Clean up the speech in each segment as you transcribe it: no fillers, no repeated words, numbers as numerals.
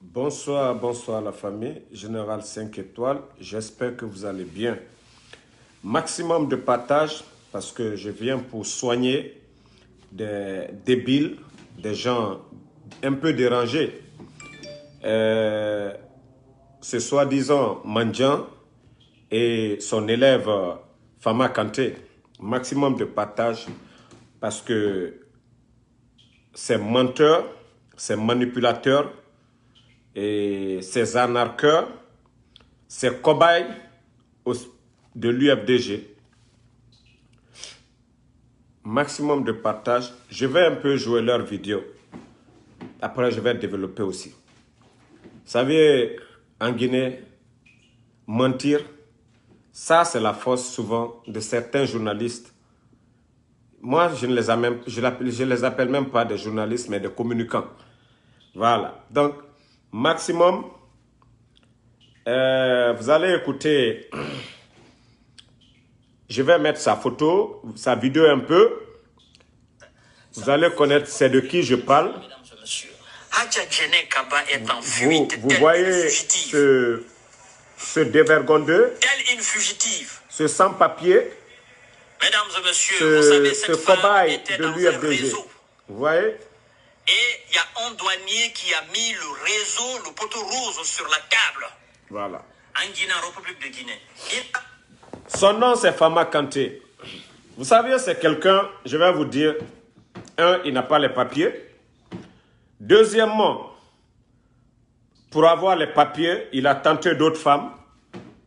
Bonsoir, bonsoir la famille, Général 5 étoiles, j'espère que vous allez bien. Maximum de partage parce que je viens pour soigner des débiles, des gens un peu dérangés. Ce soi-disant Mandjan et son élève Fama Kanté, maximum de partage parce que ces menteurs, ces manipulateurs et ces arnaqueurs, ces cobayes de l'UFDG, maximum de partage. Je vais un peu jouer leur vidéo. Après, je vais développer aussi. Vous savez, en Guinée, mentir, ça c'est la force souvent de certains journalistes. Moi, je les appelle même pas des journalistes, mais des communicants. Voilà. Donc, maximum, vous allez écouter, je vais mettre sa photo, sa vidéo un peu. Vous allez connaître c'est de qui je parle. Vous voyez ce dévergondeux, ce sans-papier, ce cobaye de l'UFDG. Vous voyez? Et il y a un douanier qui a mis le réseau, le poteau rose sur la table. Voilà. En Guinée, en République de Guinée. Son nom, c'est Fama Kanté. Vous savez, c'est quelqu'un, je vais vous dire, un, il n'a pas les papiers. Deuxièmement, pour avoir les papiers, il a tenté d'autres femmes.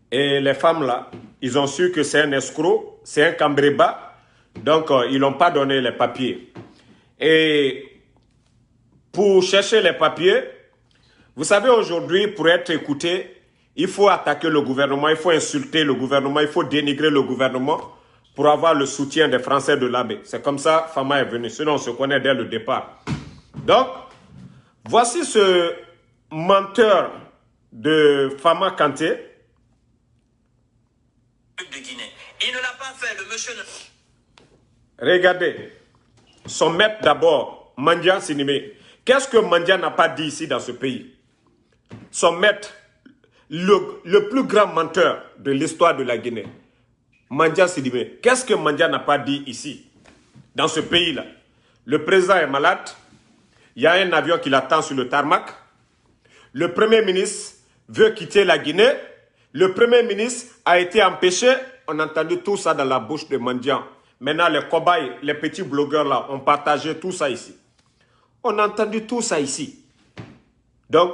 Et les femmes-là, ils ont su que c'est un escroc, c'est un cambréba. Donc, ils n'ont pas donné les papiers. Et pour chercher les papiers, vous savez, aujourd'hui, pour être écouté, il faut attaquer le gouvernement, il faut insulter le gouvernement, il faut dénigrer le gouvernement pour avoir le soutien des Français de l'AB. C'est comme ça que Fama est venu, sinon on se connaît dès le départ. Donc, voici ce menteur de Fama Kanté. De Guinée. Il ne l'a pas fait, le monsieur. Regardez, son maître d'abord, Mandjan Sidibé. Qu'est-ce que Mandjan n'a pas dit ici dans ce pays? Son maître, le plus grand menteur de l'histoire de la Guinée, Mandjan Sidibé. Qu'est-ce que Mandjan n'a pas dit ici, dans ce pays-là? Le président est malade, il y a un avion qui l'attend sur le tarmac, le premier ministre veut quitter la Guinée, le premier ministre a été empêché, on a entendu tout ça dans la bouche de Mandjan. Maintenant, les cobayes, les petits blogueurs là, ont partagé tout ça ici. On a entendu tout ça ici. Donc,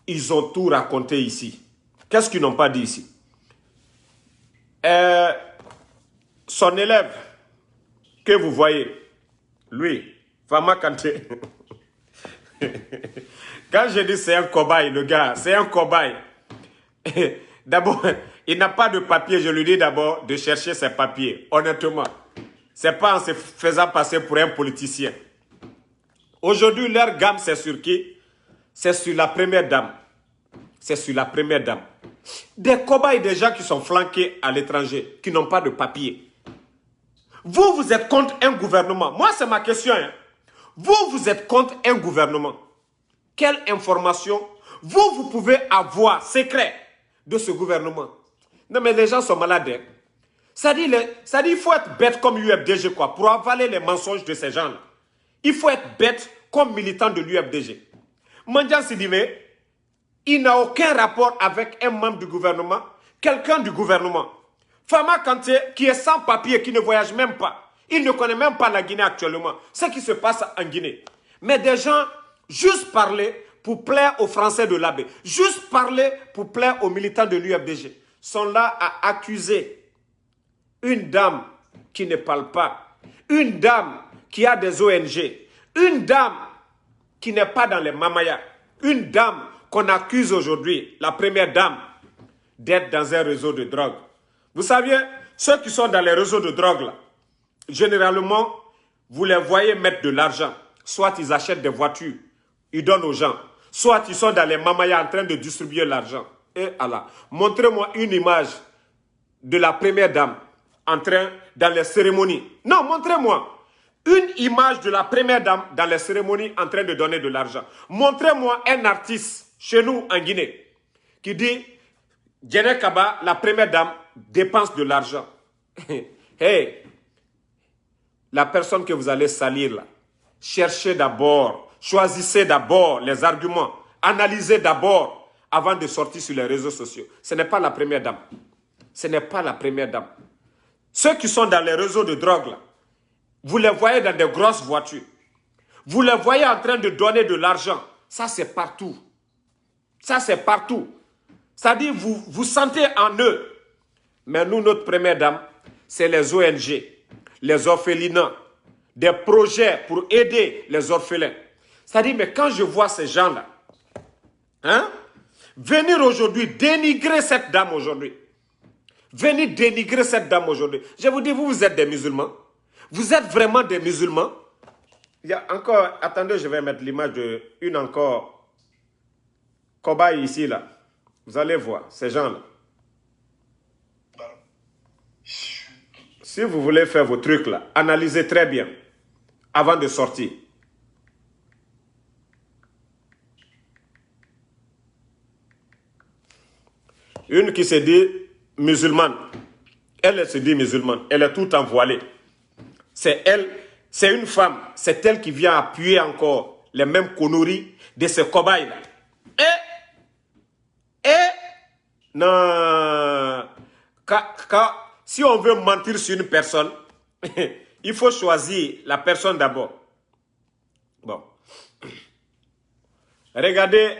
ils ont tout raconté ici. Qu'est-ce qu'ils n'ont pas dit ici? Son élève, que vous voyez, lui, Fama Kanté. Quand je dis c'est un cobaye, le gars, c'est un cobaye. D'abord, il n'a pas de papier. Je lui dis d'abord de chercher ses papiers. Honnêtement, ce n'est pas en se faisant passer pour un politicien. Aujourd'hui, leur gamme, c'est sur qui? C'est sur la première dame. C'est sur la première dame. Des cobayes, des gens qui sont flanqués à l'étranger, qui n'ont pas de papier. Vous, vous êtes contre un gouvernement. Moi, c'est ma question. Hein. Vous êtes contre un gouvernement. Quelle information vous pouvez avoir secret de ce gouvernement? Non, mais les gens sont malades. Hein. Ça dit, il faut être bête comme UFDG, quoi, pour avaler les mensonges de ces gens-là. Il faut être bête comme militant de l'UFDG. Mandjan Sidibé, il n'a aucun rapport avec un membre du gouvernement, quelqu'un du gouvernement. Fama Kanté, qui est sans papier, qui ne voyage même pas. Il ne connaît même pas la Guinée actuellement, ce qui se passe en Guinée. Mais des gens, juste parler pour plaire aux Français de l'AB, juste parler pour plaire aux militants de l'UFDG, sont là à accuser une dame qui ne parle pas, une dame qui a des ONG, une dame qui n'est pas dans les mamayas, une dame qu'on accuse aujourd'hui, la première dame, d'être dans un réseau de drogue. Vous saviez, ceux qui sont dans les réseaux de drogue, là, généralement, vous les voyez mettre de l'argent. Soit ils achètent des voitures, ils donnent aux gens. Soit ils sont dans les mamayas en train de distribuer l'argent. Et Allah, montrez-moi une image de la première dame en train, dans les cérémonies. Non, montrez-moi une image de la première dame dans les cérémonies en train de donner de l'argent. Montrez-moi un artiste chez nous en Guinée, qui dit, Djené Kaba, la première dame, dépense de l'argent. Hey, la personne que vous allez salir là, cherchez d'abord, choisissez d'abord les arguments, analysez d'abord avant de sortir sur les réseaux sociaux. Ce n'est pas la première dame. Ce n'est pas la première dame. Ceux qui sont dans les réseaux de drogue là, vous les voyez dans des grosses voitures. Vous les voyez en train de donner de l'argent. Ça, c'est partout. Ça, c'est partout. C'est-à-dire, vous sentez en eux. Mais nous, notre première dame, c'est les ONG, les orphelinats, des projets pour aider les orphelins. C'est-à-dire, mais quand je vois ces gens-là, hein, venir aujourd'hui dénigrer cette dame aujourd'hui, venir dénigrer cette dame aujourd'hui, je vous dis, vous êtes des musulmans. Vous êtes vraiment des musulmans. Il y a encore, attendez, je vais mettre l'image de une encore cobaye ici, là. Vous allez voir, ces gens-là. Si vous voulez faire vos trucs, là, analysez très bien avant de sortir. Une qui se dit musulmane. Elle se dit musulmane. Elle est tout voilée. C'est elle, c'est une femme. C'est elle qui vient appuyer encore les mêmes conneries de ces cobayes-là. Non. Si on veut mentir sur une personne, il faut choisir la personne d'abord. Bon. Regardez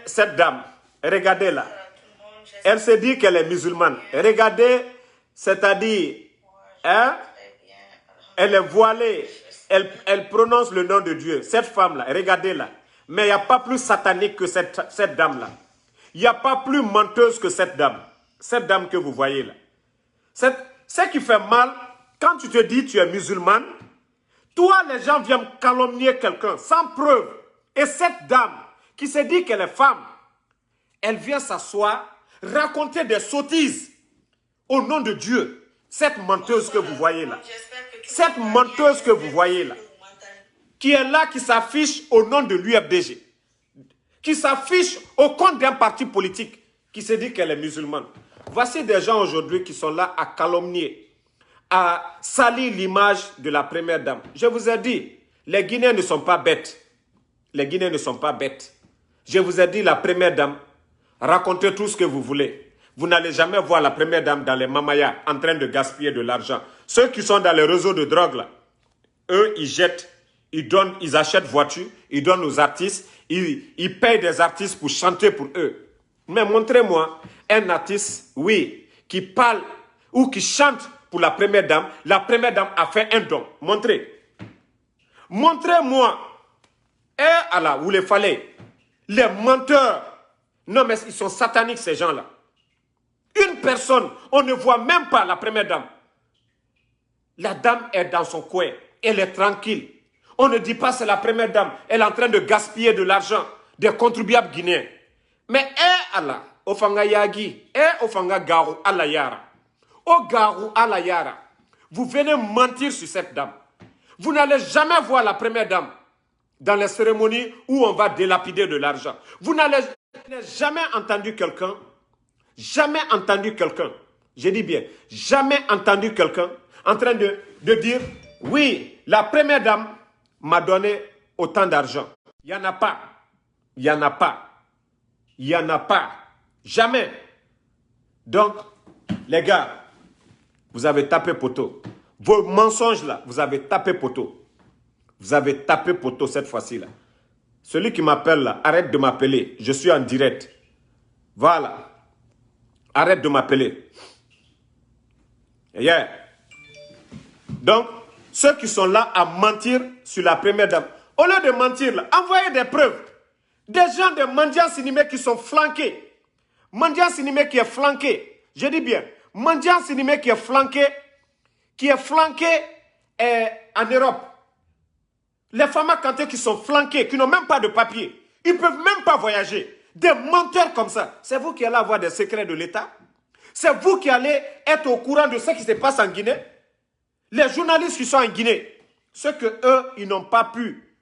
cette dame. Regardez-la. Elle se dit qu'elle est musulmane. Regardez, c'est-à-dire, hein, elle est voilée. Elle prononce le nom de Dieu. Cette femme-là, regardez-la. Mais il n'y a pas plus satanique que cette dame-là. Il n'y a pas plus menteuse que cette dame. Cette dame que vous voyez là. Ce qui fait mal, quand tu te dis tu es musulmane, toi, les gens viennent calomnier quelqu'un sans preuve. Et cette dame qui se dit qu'elle est femme, elle vient s'asseoir, raconter des sottises au nom de Dieu. Cette menteuse que vous voyez là. Cette menteuse que vous voyez là. Qui est là, qui s'affiche au nom de l'UFDG. Qui s'affiche au compte d'un parti politique. Qui se dit qu'elle est musulmane. Voici des gens aujourd'hui qui sont là à calomnier, à salir l'image de la première dame. Je vous ai dit, les Guinéens ne sont pas bêtes. Les Guinéens ne sont pas bêtes. Je vous ai dit, la première dame, racontez tout ce que vous voulez. Vous n'allez jamais voir la première dame dans les mamayas en train de gaspiller de l'argent. Ceux qui sont dans les réseaux de drogue, là, eux, ils jettent, ils achètent voitures, ils donnent aux artistes, ils payent des artistes pour chanter pour eux. Mais montrez-moi un artiste, oui, qui parle ou qui chante pour la première dame. La première dame a fait un don. Montrez. Montrez-moi. Et Allah, vous les fallait. Les menteurs. Non, mais ils sont sataniques, ces gens-là. Une personne, on ne voit même pas la première dame. La dame est dans son coin. Elle est tranquille. On ne dit pas c'est la première dame. Elle est en train de gaspiller de l'argent des contribuables guinéens. Mais Allah, ofanga yagi, ofanga garu ala yara. O garu ala yara. Vous venez mentir sur cette dame. Vous n'allez jamais voir la première dame dans les cérémonies où on va délapider de l'argent. Vous n'avez jamais entendu quelqu'un, je dis bien, jamais entendu quelqu'un en train de dire, oui, la première dame m'a donné autant d'argent. Il n'y en a pas. Il n'y en a pas. Il n'y en a pas. Jamais. Donc, les gars, vous avez tapé poteau. Vos mensonges là, vous avez tapé poteau. Vous avez tapé poteau cette fois-ci là. Celui qui m'appelle là, arrête de m'appeler. Je suis en direct. Voilà. Arrête de m'appeler. Yeah. Donc, ceux qui sont là à mentir sur la première dame, au lieu de mentir là, envoyez des preuves. Des gens de Mandian Sinimé qui sont flanqués. Mandian Sinimé qui est flanqué. Je dis bien, Mandian Sinimé qui est flanqué en Europe. Les femmes Kanté qui sont flanqués, qui n'ont même pas de papier. Ils ne peuvent même pas voyager. Des menteurs comme ça. C'est vous qui allez avoir des secrets de l'État? C'est vous qui allez être au courant de ce qui se passe en Guinée? Les journalistes qui sont en Guinée, ce que eux, ils n'ont pas pu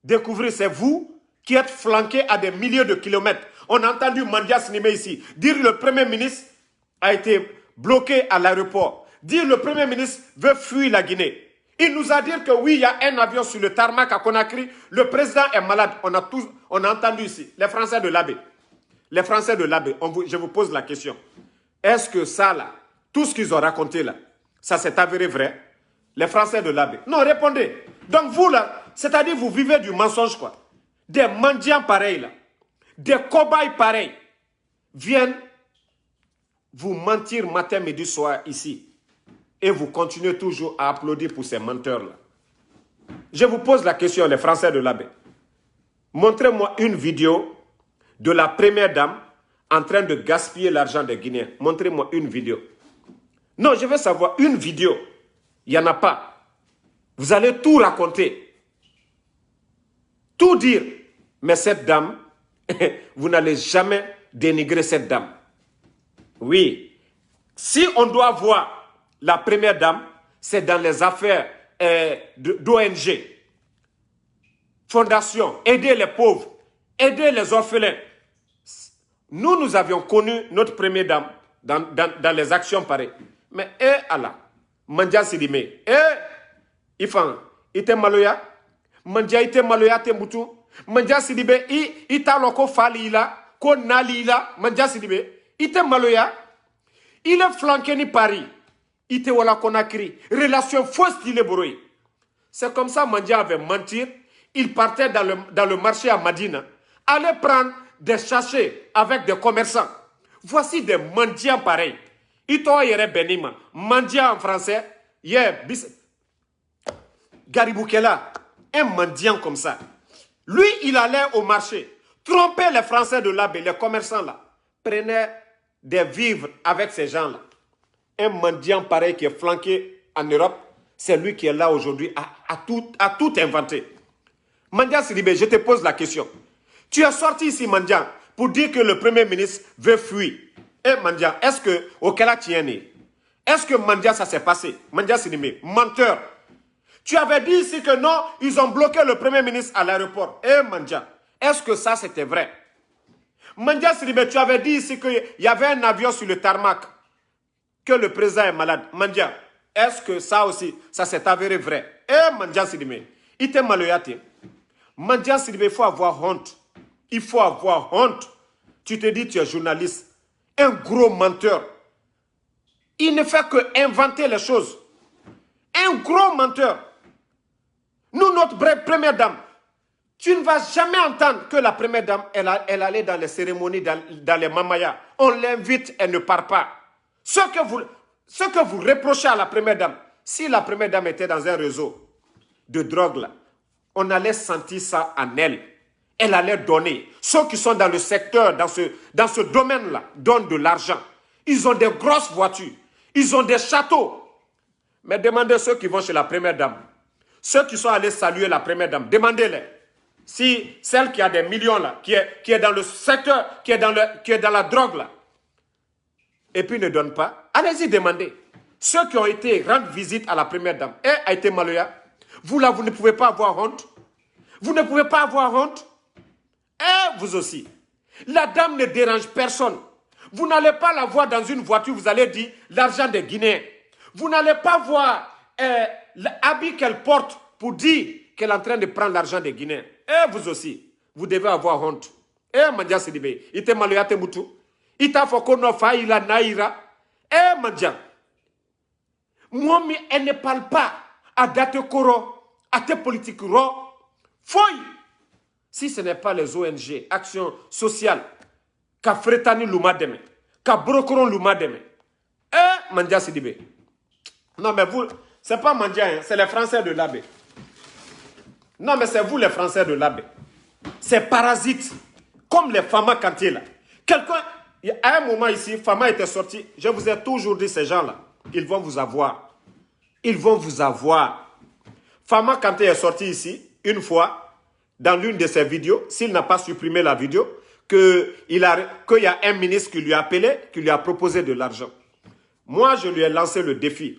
découvrir, c'est vous qui êtes flanqués à des milliers de kilomètres. On a entendu Mandia Sinimé ici dire que le Premier ministre a été bloqué à l'aéroport. Dire que le Premier ministre veut fuir la Guinée. Il nous a dit que oui, il y a un avion sur le tarmac à Conakry. Le président est malade. On a entendu ici, les Français de l'AB. Les Français de l'AB, je vous pose la question. Est-ce que ça, là, tout ce qu'ils ont raconté, là, ça s'est avéré vrai? Les Français de l'AB. Non, répondez. Donc vous, là, c'est-à-dire vous vivez du mensonge, quoi. Des mendiants pareils, là, des cobayes pareils, viennent vous mentir matin, midi, soir, ici. Et vous continuez toujours à applaudir pour ces menteurs-là. Je vous pose la question, les Français de l'AB. Montrez-moi une vidéo de la première dame en train de gaspiller l'argent des Guinéens. Montrez-moi une vidéo. Non, je veux savoir une vidéo. Il n'y en a pas. Vous allez tout raconter. Tout dire. Mais cette dame, vous n'allez jamais dénigrer cette dame. Oui. Si on doit voir la première dame, c'est dans les affaires d'ONG. Fondation, aider les pauvres, aider les orphelins. Nous avions connu notre première dame dans les actions pareilles. Mais, Allah, Mandia Sidimé, Ifan, ite maloya, Mandia ite maloya te mutu, Mandia Sidibé, ita loko fali la, ko nali la, Mandia Sidibé, ite maloya, il est flanqué ni Paris, ite wala Conakry, relation fausse d'ile boroui. C'est comme ça Mandia avait menti, il partait dans le marché à Madina, allait prendre des sachets avec des commerçants. Voici des mendiants pareils. Ito yere benima. Mendiant en français, Gary Boukela, un mendiant comme ça. Lui, il allait au marché, trompait les Français de l'AB, les commerçants là, prenait des vivres avec ces gens-là. Un mendiant pareil qui est flanqué en Europe, c'est lui qui est là aujourd'hui à tout inventer. Mandia Sidibé, je te pose la question. Tu es sorti ici, Mandia, pour dire que le Premier ministre veut fuir. Mandia, est-ce que au Kala tu es né? Est-ce que Mandia ça s'est passé? Mandia Sidibé, menteur. Tu avais dit ici que non, ils ont bloqué le Premier ministre à l'aéroport. Mandia, est-ce que ça c'était vrai? Mandia Sidibé, tu avais dit ici qu'il y avait un avion sur le tarmac, que le président est malade. Mandia, est-ce que ça aussi, ça s'est avéré vrai? Mandia Sidibé, il était maloyate. Mandia Sidibé, il faut avoir honte. Il faut avoir honte. Tu te dis, tu es journaliste. Un gros menteur. Il ne fait que inventer les choses. Un gros menteur. Nous, notre première dame, tu ne vas jamais entendre que la première dame, elle allait dans les cérémonies, dans les mamayas. On l'invite, elle ne part pas. Ce que vous reprochez à la première dame, si la première dame était dans un réseau de drogue, là, on allait sentir ça en elle. Elle allait donner. Ceux qui sont dans le secteur, dans ce domaine-là, donnent de l'argent. Ils ont des grosses voitures. Ils ont des châteaux. Mais demandez ceux qui vont chez la première dame. Ceux qui sont allés saluer la première dame, demandez-les. Si celle qui a des millions là, qui est dans le secteur, qui est dans la drogue là, et puis ne donne pas, allez-y demander. Ceux qui ont été rendre visite à la première dame, elle a été maloya. Vous là, vous ne pouvez pas avoir honte. Vous ne pouvez pas avoir honte. Et vous aussi. La dame ne dérange personne. Vous n'allez pas la voir dans une voiture, vous allez dire l'argent des Guinéens. Vous n'allez pas voir l'habit qu'elle porte pour dire qu'elle est en train de prendre l'argent des Guinéens. Et vous aussi. Vous devez avoir honte. Mandia Sidibé, ite maloyate mutu. Ita fokono fa ila naira. Mandia. Moi, elle ne parle pas à date koro, à tes politiques ro. Foy. Si ce n'est pas les ONG, Action Sociale, qu'a Fretani Lumademe, qu'a Brokoron Lumademe, Mandia Sidibé. Non, mais vous, c'est pas Mandia, hein, c'est les Français de l'AB. Non, mais c'est vous les Français de l'AB. C'est parasites, comme les Fama Kanté là. Quelqu'un, à un moment ici, Fama était sorti, je vous ai toujours dit, ces gens-là, ils vont vous avoir. Ils vont vous avoir. Fama Kanté est sorti ici, une fois, dans l'une de ses vidéos, s'il n'a pas supprimé la vidéo, qu'il y a un ministre qui lui a appelé, qui lui a proposé de l'argent. Moi, je lui ai lancé le défi.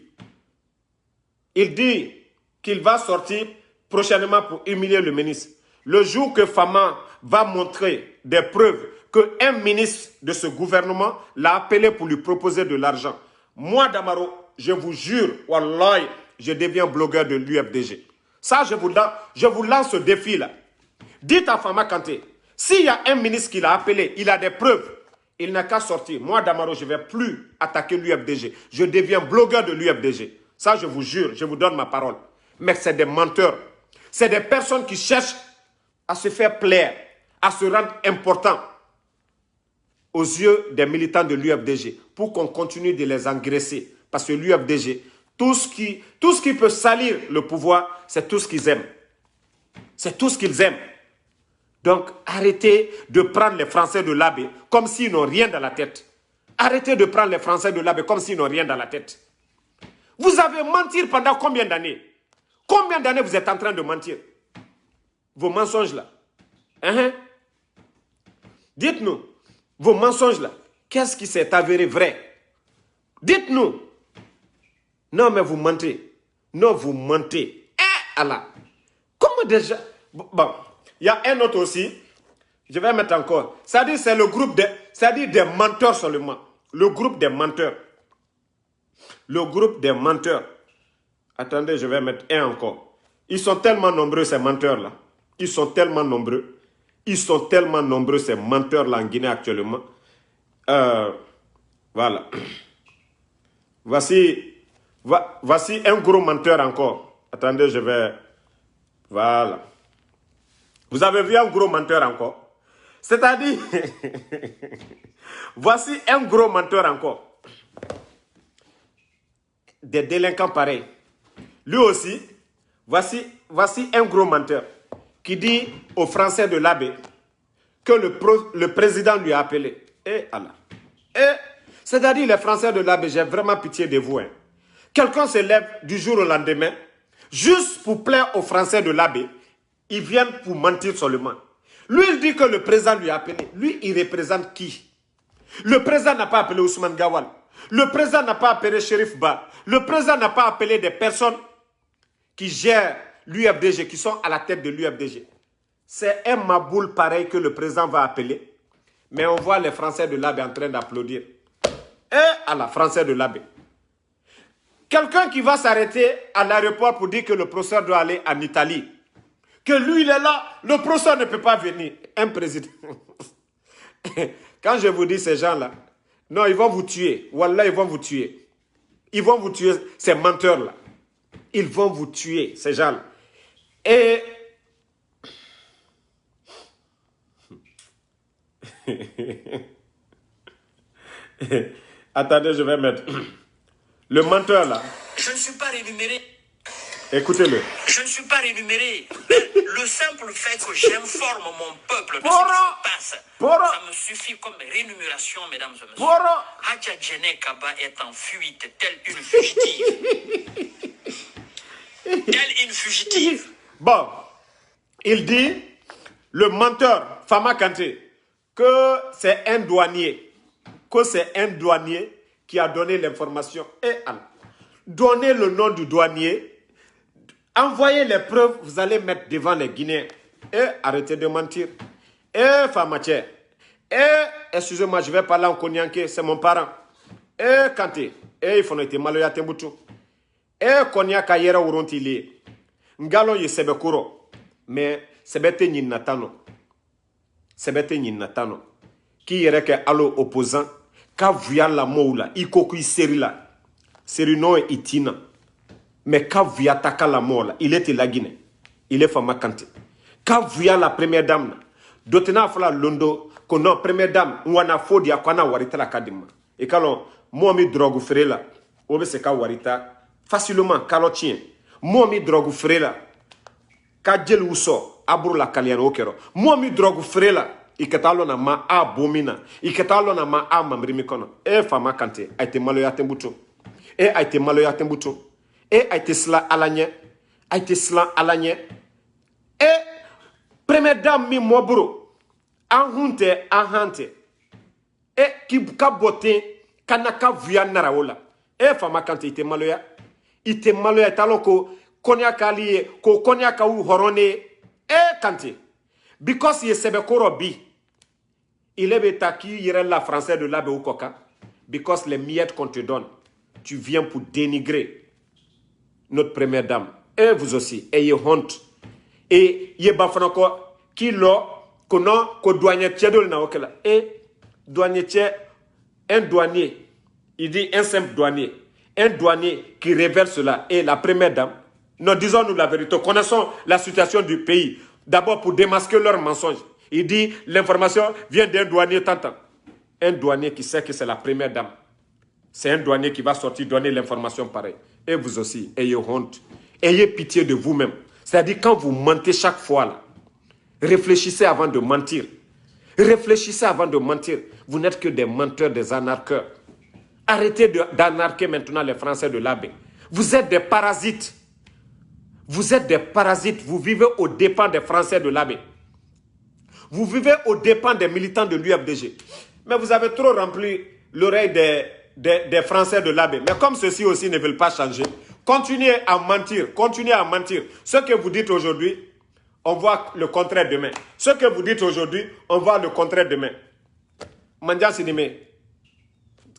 Il dit qu'il va sortir prochainement pour humilier le ministre. Le jour que Fama va montrer des preuves qu'un ministre de ce gouvernement l'a appelé pour lui proposer de l'argent, moi, Damaro, je vous jure, wallahi, je deviens blogueur de l'UFDG. Ça, je vous lance ce défi-là. Dites à Fama Kanté, s'il y a un ministre qui l'a appelé, il a des preuves, il n'a qu'à sortir. Moi, Damaro, je ne vais plus attaquer l'UFDG. Je deviens blogueur de l'UFDG. Ça, je vous jure, je vous donne ma parole. Mais c'est des menteurs. C'est des personnes qui cherchent à se faire plaire, à se rendre important aux yeux des militants de l'UFDG pour qu'on continue de les engraisser. Parce que l'UFDG, tout ce qui peut salir le pouvoir, c'est tout ce qu'ils aiment. C'est tout ce qu'ils aiment. Donc, arrêtez de prendre les Français de l'AB comme s'ils n'ont rien dans la tête. Arrêtez de prendre les Français de l'AB comme s'ils n'ont rien dans la tête. Vous avez menti pendant combien d'années? Combien d'années vous êtes en train de mentir? Vos mensonges là. Dites-nous, vos mensonges là, qu'est-ce qui s'est avéré vrai? Dites-nous. Non, mais vous mentez. Non, vous mentez. Allah. Comment déjà? Bon, il y a un autre aussi. Je vais mettre encore. C'est-à-dire, c'est le groupe des menteurs seulement. Le groupe des menteurs. Le groupe des menteurs. Attendez, je vais mettre un encore. Ils sont tellement nombreux, ces menteurs-là. Ils sont tellement nombreux. Ils sont tellement nombreux, ces menteurs-là en Guinée actuellement. Voilà. Voici un gros menteur encore. Attendez, je vais... Voilà. Vous avez vu un gros menteur encore? C'est-à-dire... Voici un gros menteur encore. Des délinquants pareils. Lui aussi, voici un gros menteur qui dit aux Français de l'AB que le président lui a appelé. Allah. C'est-à-dire les Français de l'AB, j'ai vraiment pitié de vous. Hein. Quelqu'un se lève du jour au lendemain, juste pour plaire aux Français de l'AB, ils viennent pour mentir seulement. Lui, il dit que le président lui a appelé. Lui, il représente qui? Le président n'a pas appelé Ousmane Gawal. Le président n'a pas appelé Chérif Ba. Le président n'a pas appelé des personnes qui gèrent l'UFDG, qui sont à la tête de l'UFDG. C'est un maboule pareil que le président va appeler. Mais on voit les Français de l'AB en train d'applaudir. À la Français de l'AB. Quelqu'un qui va s'arrêter à l'aéroport pour dire que le professeur doit aller en Italie. Que lui, il est là, le professeur ne peut pas venir. Un président. Quand je vous dis ces gens-là, non, ils vont vous tuer. Wallah, ils vont vous tuer. Ils vont vous tuer, ces menteurs-là. Ils vont vous tuer, ces gens-là. Et... Attendez, je vais mettre... Le menteur-là. Je ne suis pas rémunéré. Écoutez-le. Je ne suis pas rémunéré. Le simple fait que j'informe mon peuple de ce qui se passe, ça me suffit comme rémunération, mesdames et messieurs. Hadja Djene Kaba est en fuite, telle une fugitive. Telle une fugitive. Bon, il dit, le menteur, Fama Kanté, que c'est un douanier. Que c'est un douanier qui a donné l'information. Et donnez le nom du douanier. Envoyez les preuves, vous allez mettre devant les Guinéens. Et arrêtez de mentir. Et Famaché. Et, excusez-moi, je vais parler en Konyanké, c'est mon parent. Et Kanté. Et il faut être maloya tembutu. Et Konyaka yera urontili. Ngalo ye sebekuro. Mais sebete nyin natano. Sebete nyin natano. Qui yere ke alo opposant. Ka vuya la moula. Ikoku seri la. Seri no itina. Mais quand vous attaquez la mort, il était la Guinée. Il est Fama Kanté. Quand vous la première dame, d'autres n'a pas londo, qu'on a première dame, on a fodi à qu'on a warita la kadima. Et quand moi mi drogue frère là, on se ka warita facilement, calotien. Moi mi drogue frère là, kadjel uso, abur la kaliano okero. Moi mi drogue frère là, iketalo na ma a bomina, iketalo na ma a mamrimi kono. Et Fama Kanté a été maloya tembuto. Et a été maloya tembuto. Et a été cela à l'année. A été cela à l'année. Et première dame mi mobro. En hunte, en hante. Et qui ka boté, kanaka via naraola. Et Fama Kanté ite maloya. Ite maloya taloko konya kali ko konya ka u horone. Et Kanté. Because il sebe korobi. Il est betaki, il est la français de l'abe ou coca. Because les miettes qu'on te donne, tu viens pour dénigrer notre première dame. Et vous aussi, ayez honte. Et il y a qui l'a, qu'on douanier tièdol na okela. Et douanier tièd, un douanier, il dit un simple douanier. Un douanier qui révèle cela. Et la première dame, nous disons-nous la vérité, connaissons la situation du pays. D'abord pour démasquer leurs mensonges. Il dit, l'information vient d'un douanier tantant. Un douanier qui sait que c'est la première dame. C'est un douanier qui va sortir donner l'information pareille. Et vous aussi, ayez honte. Ayez pitié de vous-même. C'est-à-dire quand vous mentez chaque fois, là, réfléchissez avant de mentir. Réfléchissez avant de mentir. Vous n'êtes que des menteurs, des anarcheurs. Arrêtez d'anarquer maintenant les Français de l'AB. Vous êtes des parasites. Vous êtes des parasites. Vous vivez aux dépens des Français de l'AB. Vous vivez aux dépens des militants de l'UFDG. Mais vous avez trop rempli l'oreille des Français de l'AB. Mais comme ceux-ci aussi ne veulent pas changer, continuez à mentir. Continuez à mentir. Ce que vous dites aujourd'hui, on voit le contraire demain. Ce que vous dites aujourd'hui, on voit le contraire demain. Mandia Sidime,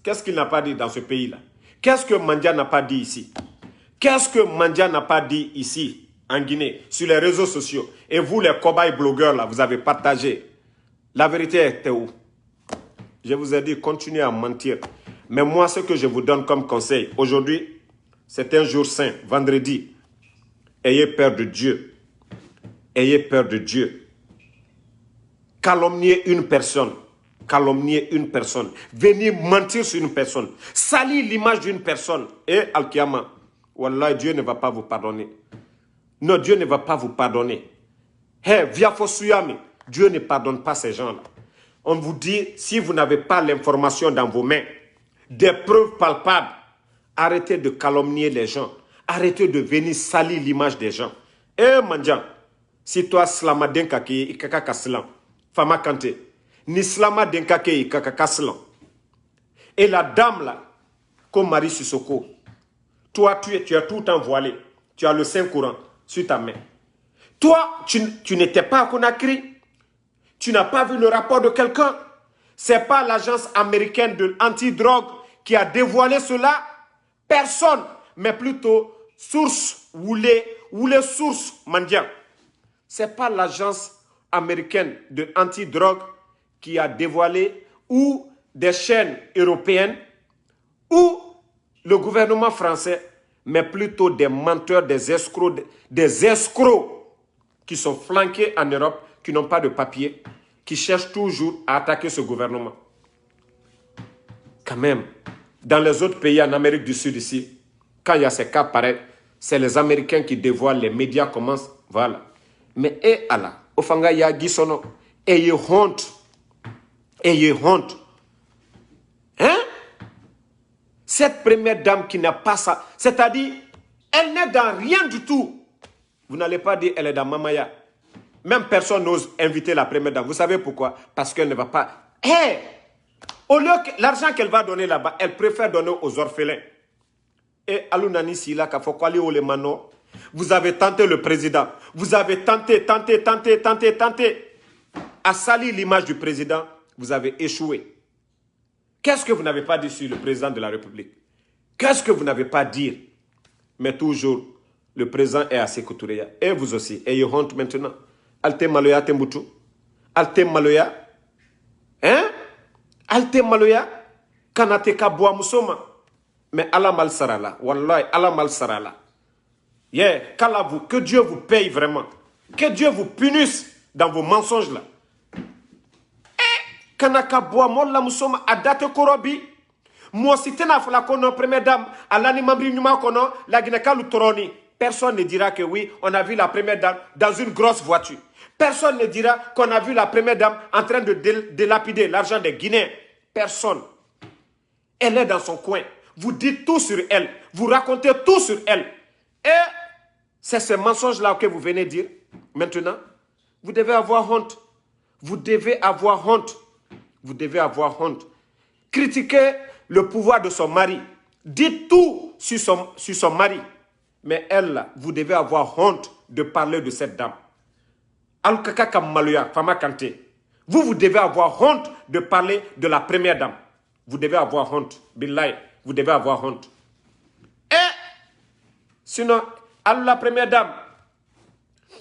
qu'est-ce qu'il n'a pas dit dans ce pays-là? Qu'est-ce que Mandia n'a pas dit ici? Qu'est-ce que Mandia n'a pas dit ici, en Guinée, sur les réseaux sociaux? Et vous, les cobayes blogueurs, là, vous avez partagé. La vérité était où? Je vous ai dit, continuez à mentir. Mais moi, ce que je vous donne comme conseil, aujourd'hui, c'est un jour saint, vendredi. Ayez peur de Dieu. Ayez peur de Dieu. Calomniez une personne. Calomnier une personne, venir mentir sur une personne, salir l'image d'une personne. Et Al-Kiyama, Wallah, Dieu ne va pas vous pardonner. Non, Dieu ne va pas vous pardonner. Hey, via Fosuyami, Dieu ne pardonne pas ces gens-là. On vous dit, si vous n'avez pas l'information dans vos mains, des preuves palpables, arrêtez de calomnier les gens. Arrêtez de venir salir l'image des gens. Eh, Mandjan, si toi, Slamaden Kaki, Ikaka Kaslan, Fama Kante, Nislama Denkake Ikaka Kaslan. Et la dame là, comme Marie Sissoko, toi, tu es tout voilé. Tu as le Saint-Courant sur ta main. Toi, tu n'étais pas à Conakry. Tu n'as pas vu le rapport de quelqu'un. Ce n'est pas l'agence américaine de l'antidrogue qui a dévoilé cela. Personne, mais plutôt source ou les sources mendiants. Ce n'est pas l'agence américaine de l'antidrogue qui a dévoilé, ou des chaînes européennes, ou le gouvernement français, mais plutôt des menteurs, des escrocs qui sont flanqués en Europe, qui n'ont pas de papier, qui cherchent toujours à attaquer ce gouvernement. Quand même, dans les autres pays en Amérique du Sud ici, quand il y a ces cas pareils, c'est les Américains qui dévoilent, les médias commencent, voilà. Mais et Allah, Ofanga Yagi Sono, ayez honte. Ayez honte. Hein? Cette première dame qui n'a pas ça, c'est-à-dire, elle n'est dans rien du tout. Vous n'allez pas dire elle est dans Mamaya. Même personne n'ose inviter la première dame. Vous savez pourquoi? Parce qu'elle ne va pas. Hey! Au lieu que l'argent qu'elle va donner là-bas, elle préfère donner aux orphelins. Et Alunani Sila Kafokwali Olemano, vous avez tenté le président. Vous avez tenté à salir l'image du président. Vous avez échoué. Qu'est-ce que vous n'avez pas dit sur le président de la République? Qu'est-ce que vous n'avez pas dit? Mais toujours, le président est à Sékou Touré. Et vous aussi, ayez honte maintenant. Alte Maloya Tembutu. Alte Maloya. Hein? Alte Maloya. Kanateka Boa Musoma. Mais Allah mal sarala. Wallahi, Allah mal sarala. Yeah, que Dieu vous paye vraiment. Que Dieu vous punisse dans vos mensonges là. Kanaka boa molla musoma adate korobi. Moi si tena fala kono première dame, alani mambri nyuma kono, la gineka lutoroni. Personne ne dira que oui, on a vu la première dame dans une grosse voiture. Personne ne dira qu'on a vu la première dame en train de délapider l'argent des Guinéens. Personne. Elle est dans son coin. Vous dites tout sur elle. Vous racontez tout sur elle. Et c'est ce mensonge-là que vous venez dire. Maintenant, vous devez avoir honte. Vous devez avoir honte. Vous devez avoir honte. Critiquez le pouvoir de son mari. Dites tout sur son mari. Mais elle, là, vous devez avoir honte de parler de cette dame. Alkaka Maloya, Fama Kanté. Vous devez avoir honte de parler de la première dame. Vous devez avoir honte. Billahi, vous devez avoir honte. Et, sinon, la première dame,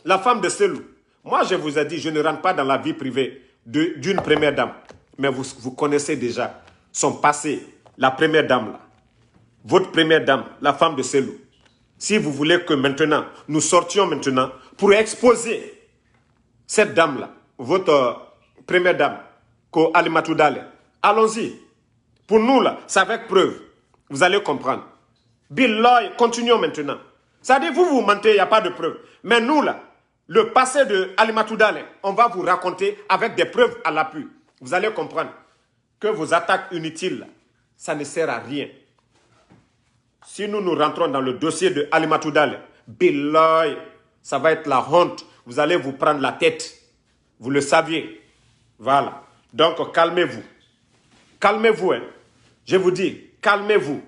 la femme de Selou. Moi, je vous ai dit, je ne rentre pas dans la vie privée d'une première dame. Mais vous connaissez déjà son passé, la première dame là. Votre première dame, la femme de Selou. Si vous voulez que maintenant, nous sortions maintenant pour exposer cette dame-là, votre première dame, Ko Alimatou Dale, allons-y. Pour nous, là, c'est avec preuve. Vous allez comprendre. Billahi, continuons maintenant. C'est-à-dire, vous mentez, il n'y a pas de preuve. Mais nous, là, le passé de Alimatou Dale, on va vous raconter avec des preuves à l'appui. Vous allez comprendre que vos attaques inutiles, là, ça ne sert à rien. Si nous rentrons dans le dossier de Alimatou Dale, billahi, ça va être la honte. Vous allez vous prendre la tête. Vous le saviez. Voilà. Donc, calmez-vous. Calmez-vous. Hein. Je vous dis, calmez-vous.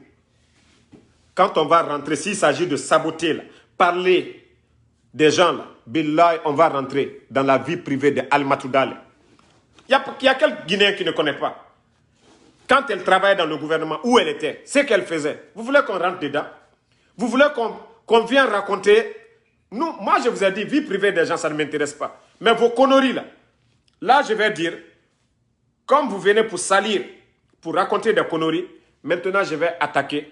Quand on va rentrer, s'il s'agit de saboter, là, parler des gens, là, billahi, on va rentrer dans la vie privée de Alimatou Dale. Il y a quel Guinéen qui ne connaît pas? Quand elle travaillait dans le gouvernement, où elle était, ce qu'elle faisait. Vous voulez qu'on rentre dedans? Vous voulez qu'on vienne raconter? Nous, moi, je vous ai dit, vie privée des gens, ça ne m'intéresse pas. Mais vos conneries, là, je vais dire, comme vous venez pour salir, pour raconter des conneries, maintenant, je vais attaquer.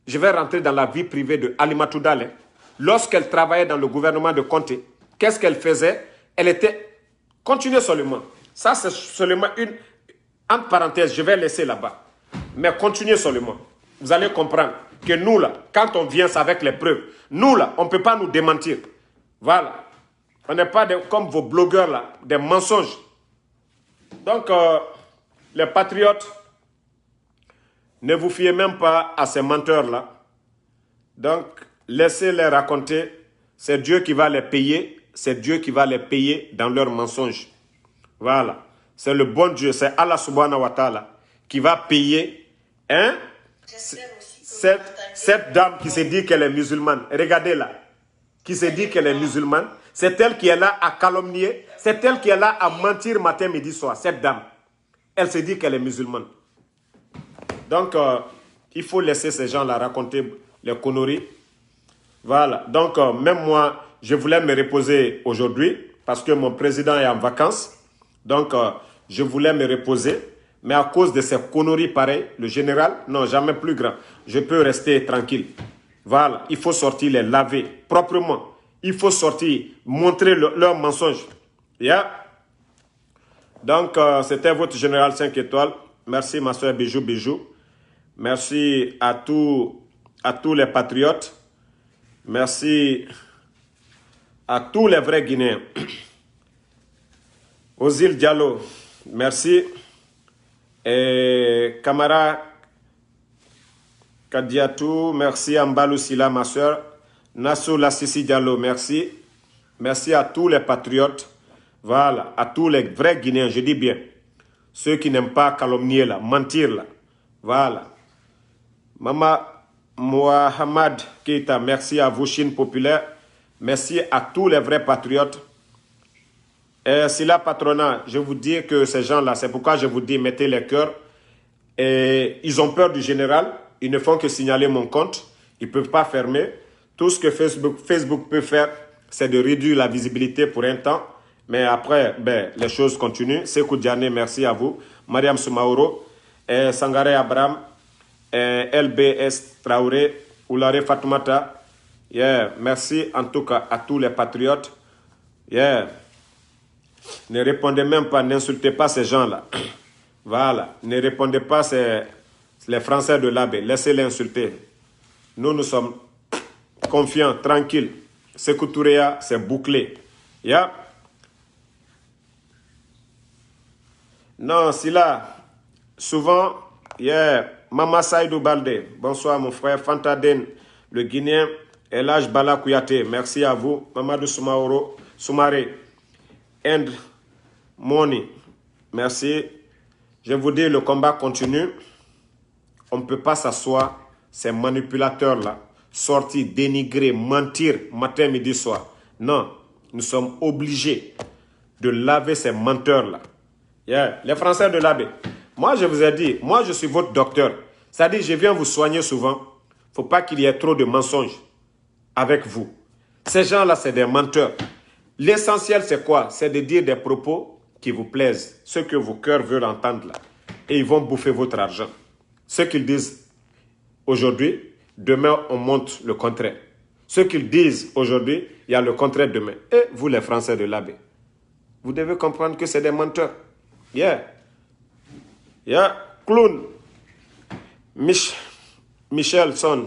Je vais rentrer dans la vie privée de Alimatou Dale. Lorsqu'elle travaillait dans le gouvernement de Conté, qu'est-ce qu'elle faisait? Elle était... Continuez seulement. Ça, c'est seulement une... Entre parenthèses, je vais laisser là-bas. Mais continuez seulement. Vous allez comprendre que nous, là, quand on vient, c'est avec les preuves. Nous, là, on ne peut pas nous démentir. Voilà. On n'est pas comme vos blogueurs, là, des mensonges. Donc, les patriotes, ne vous fiez même pas à ces menteurs-là. Donc, laissez-les raconter. C'est Dieu qui va les payer. C'est Dieu qui va les payer dans leurs mensonges. Voilà. C'est le bon Dieu, c'est Allah subhanahu wa ta'ala qui va payer hein, cette dame qui se dit qu'elle est musulmane. Regardez-la. Qui se dit qu'elle est musulmane. C'est elle qui est là à calomnier. C'est elle qui est là à mentir matin, midi, soir. Cette dame. Elle se dit qu'elle est musulmane. Donc, il faut laisser ces gens-là raconter les conneries. Voilà. Donc, même moi, je voulais me reposer aujourd'hui parce que mon président est en vacances. Donc, je voulais me reposer. Mais à cause de ces conneries pareilles, le général, non, jamais plus grand. Je peux rester tranquille. Voilà. Il faut sortir les laver proprement. Il faut sortir, montrer leurs mensonges. Yeah. Donc, c'était votre général 5 étoiles. Merci, ma soeur Bijou Bijou. Merci à tous les patriotes. Merci à tous les vrais Guinéens. Ozil Diallo, merci. Et Kamara Kadiatou, merci. Ambalou Sila, ma soeur. Nassou Lassisi Diallo, merci. Merci à tous les patriotes. Voilà, à tous les vrais Guinéens, je dis bien. Ceux qui n'aiment pas calomnier là, mentir là. Voilà. Mama Mohamed Keita, merci à vous, Chine Populaire. Merci à tous les vrais patriotes. Et si la patronat, je vous dis que ces gens-là, c'est pourquoi je vous dis, mettez les cœurs. Et ils ont peur du général. Ils ne font que signaler mon compte. Ils ne peuvent pas fermer. Tout ce que Facebook peut faire, c'est de réduire la visibilité pour un temps. Mais après, ben, les choses continuent. Sekou Diané, merci à vous. Mariam Soumaoro, Sangaré Abraham, LBS Traoré, Oulare Fatoumata. Yeah. Merci en tout cas à tous les patriotes. Yeah. Ne répondez même pas, n'insultez pas ces gens-là. Voilà. Ne répondez pas, c'est les Français de l'AB. Laissez-les insulter. Nous sommes confiants, tranquilles. Sekou Touréa, c'est bouclé. Yeah. Non, si là, souvent, yeah, Mama Saïdou Balde, bonsoir mon frère, Fantaden, le Guinéen, Elage Bala Kouyaté, merci à vous, Mamadou Soumaré, End Moni, merci. Je vous dis, le combat continue. On ne peut pas s'asseoir, ces manipulateurs-là, sortir, dénigrer, mentir, matin, midi, soir. Non, nous sommes obligés de laver ces menteurs-là. Yeah. Les Français de l'Abbé. Moi, je vous ai dit, moi, je suis votre docteur. C'est-à-dire, je viens vous soigner souvent. Il ne faut pas qu'il y ait trop de mensonges avec vous. Ces gens-là, c'est des menteurs. L'essentiel, c'est quoi? C'est de dire des propos qui vous plaisent, ce que vos cœurs veulent entendre là. Et ils vont bouffer votre argent. Ce qu'ils disent aujourd'hui, demain, on montre le contraire. Ce qu'ils disent aujourd'hui, il y a le contraire demain. Et vous, les Français de l'Abbé, vous devez comprendre que c'est des menteurs. Yeah. Yeah. Clown. Michelson.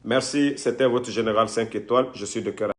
Merci. C'était votre général 5 étoiles. Je suis de cœur.